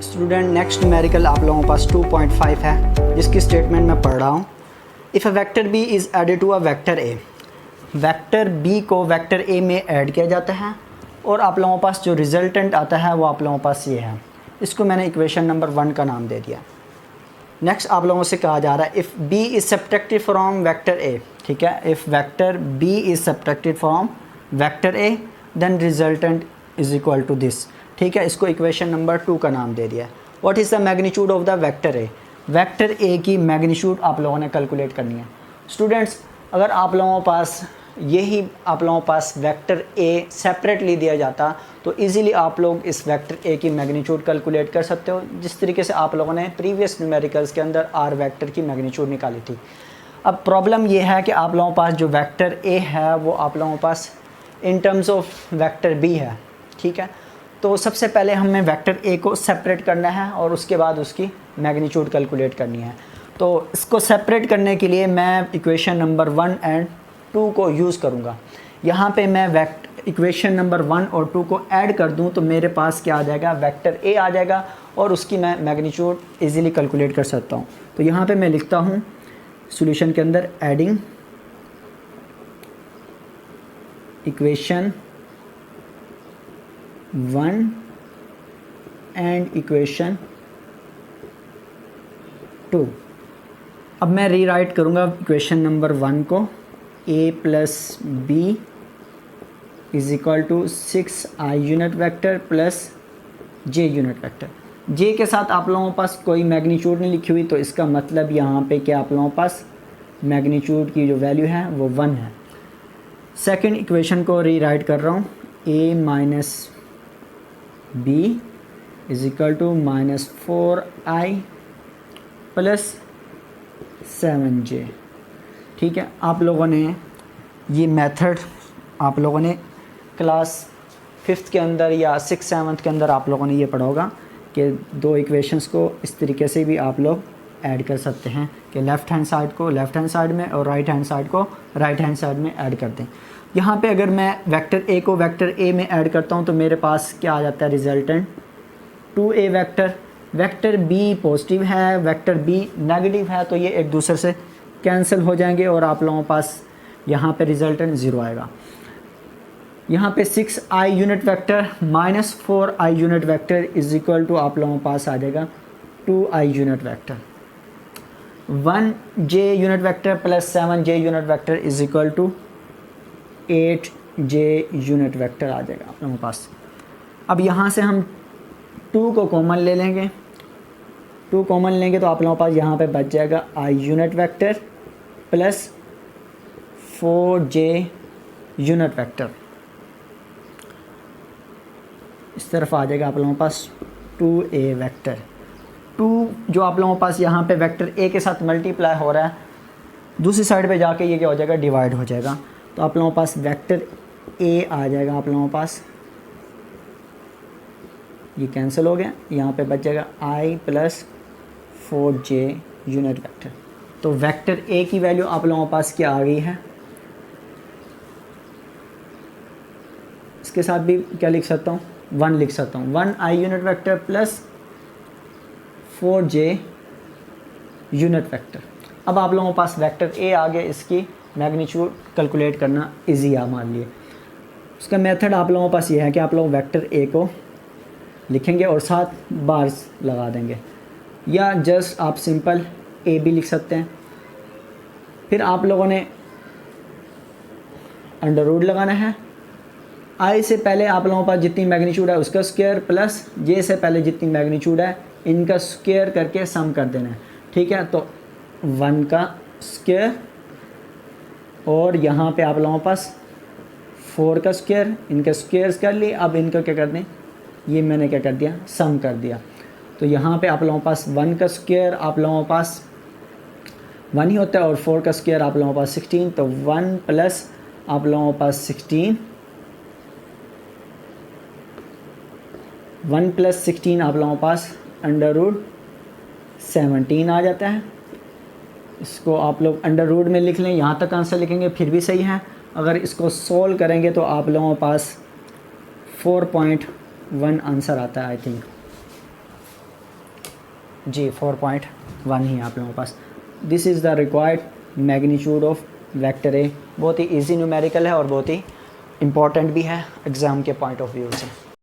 Student next numerical आप लोगों के पास 2.5 है जिसकी स्टेटमेंट मैं पढ़ रहा हूँ। If a vector B is added to a vector A, vector B को वेक्टर ए में ऐड किया जाता है और आप लोगों के पास जो रिजल्टेंट आता है वो आप लोगों के पास ये है। इसको मैंने इक्वेशन नंबर 1 का नाम दे दिया। नेक्स्ट आप लोगों से कहा जा रहा है if B is subtracted from vector A, ठीक है, if vector B is subtracted from vector A then resultant is equal to this, ठीक है। इसको इक्वेशन नंबर 2 का नाम दे दिया। What is the magnitude of the vector A, vector A की magnitude आप लोगों ने कैलकुलेट करनी है। स्टूडेंट्स अगर आप लोगों के पास यही आप लोगों के पास वेक्टर ए सेपरेटली दिया जाता तो इजीली आप लोग इस वेक्टर ए की मैग्नीट्यूड कैलकुलेट कर सकते हो, जिस तरीके से आप लोगों ने प्रीवियस न्यूमेरिकल्स के अंदर आर वेक्टर की मैग्नीट्यूड निकाली थी। अब प्रॉब्लम ये है कि आप लोगों के पास जो वेक्टर ए है वो आप लोगों के पास in terms of vector B है, ठीक है। तो सबसे पहले हमें वेक्टर ए को सेपरेट करना है और उसके बाद उसकी मैग्नीट्यूड कैलकुलेट करनी है। तो इसको सेपरेट करने के लिए मैं इक्वेशन नंबर 1 एंड 2 को यूज़ करूँगा। यहाँ पे मैं इक्वेशन नंबर 1 और 2 को ऐड कर दूँ तो मेरे पास क्या आ जाएगा, वेक्टर ए आ जाएगा और उसकी मैं मैग्नीट्यूड इजीली कैलकुलेट कर सकता हूँ। तो यहाँ पे मैं लिखता हूँ सॉल्यूशन के अंदर एडिंग इक्वेशन 1 एंड इक्वेशन 2। अब मैं रीराइट करूँगा इक्वेशन नंबर 1 को a plus B is equal to 6i unit vector plus j unit vector. j के साथ आप लोगों के पास कोई मैग्नीट्यूड नहीं लिखी हुई तो इसका मतलब यहाँ पे क्या आप लोगों के पास मैग्नीट्यूड की जो वैल्यू है वो 1 है। सेकंड इक्वेशन को रीराइट कर रहा हूँ a minus B is equal to minus 4i plus 7j, ठीक है। आप लोगों ने ये मेथड आप लोगों ने क्लास 5th के अंदर या 6th 7th के अंदर आप लोगों ने ये पढ़ा होगा कि दो इक्वेशंस को इस तरीके से भी आप लोग ऐड कर सकते हैं कि लेफ़्ट हैंड साइड को लेफ़्ट हैंड साइड में और राइट हैंड साइड को राइट हैंड साइड में ऐड कर दें। यहाँ पे अगर मैं वेक्टर ए को वेक्टर ए में ऐड करता हूँ तो मेरे पास क्या आ जाता है resultant 2a vector. Vector B positive है, वेक्टर बी नेगेटिव है, तो ये एक दूसरे से कैंसिल हो जाएंगे और आप लोगों के पास यहाँ पे रिजल्टेंट 0 आएगा। यहाँ पे 6i unit vector minus 4i unit vector is equal to आप लोगों के पास आ जाएगा 2i unit vector. 1j unit vector plus 7j unit vector is equal to 8j unit vector आ जाएगा आप लोगों के पास। अब यहाँ से हम 2 को कॉमन ले लेंगे, 2 कॉमन लेंगे तो आप लोगों के पास यहाँ पे बच जाएगा i unit vector plus 4j unit vector. इस तरफ आ जाएगा आप लोगों के पास 2a वेक्टर। 2 जो आप लोगों के पास यहाँ पे वेक्टर a के साथ मल्टीप्लाई हो रहा है, दूसरी साइड पे जाके ये क्या हो जाएगा, डिवाइड हो जाएगा। तो आप लोगों के पास वेक्टर a आ जाएगा आप लोगों के पास, ये कैंसिल हो गया, यहाँ पे बच जाएगा i plus 4j unit vector. तो वेक्टर a की वैल्यू आप लोगों के पास क्या आ गई है, इसके साथ भी क्या लिख सकता हूँ, 1 लिख सकता हूँ। 1i unit vector plus 4j unit vector. अब आप लोगों के पास वेक्टर a आ गया, इसकी मैग्नीट्यूड कैलकुलेट करना इजी है मान लिए। उसका मेथड आप लोगों के पास ये है कि आप लोग वेक्टर a को लिखेंगे और साथ बार्स लगा देंगे, या जस्ट आप सिंपल a भी लिख सकते हैं। फिर आप लोगों ने अंडर रूट लगाना है। i से पहले आप लोगों के पास जितनी मैग्नीट्यूड है उसका स्क्वायर प्लस j से पहले जितनी मैग्नीट्यूड है इनका स्क्वायर करके सम कर देना है, ठीक है। तो 1 का स्क्वायर और यहाँ पे आप लोगों के पास 4 का स्क्वायर, इनका स्क्वायर्स कर लिए। अब इनका क्या कर दें, ये मैंने क्या कर दिया, सम कर दिया। तो यहाँ पे आप लोगों के पास 1 का स्क्वायर आप लोगों के पास 1 ही होता है और 4 का स्क्वायर आप लोगों के पास 16। तो 1 प्लस आप लोगों के पास 16, 1 प्लस 16 आप लोगों के पास अंडर रूट 17 आ जाता है। इसको आप लोग अंडर रूट में लिख लें, यहाँ तक आंसर लिखेंगे फिर भी सही है। अगर इसको सोल्व करेंगे तो आप लोगों के पास 4.1 आंसर आता है आई थिंक। जी 4.1 ही है आप लोगों के पास। This is the required magnitude of vector A. बहुत ही इजी न्यूमेरिकल है और बहुत ही इम्पॉर्टेंट भी है एग्ज़ाम के पॉइंट ऑफ व्यू से।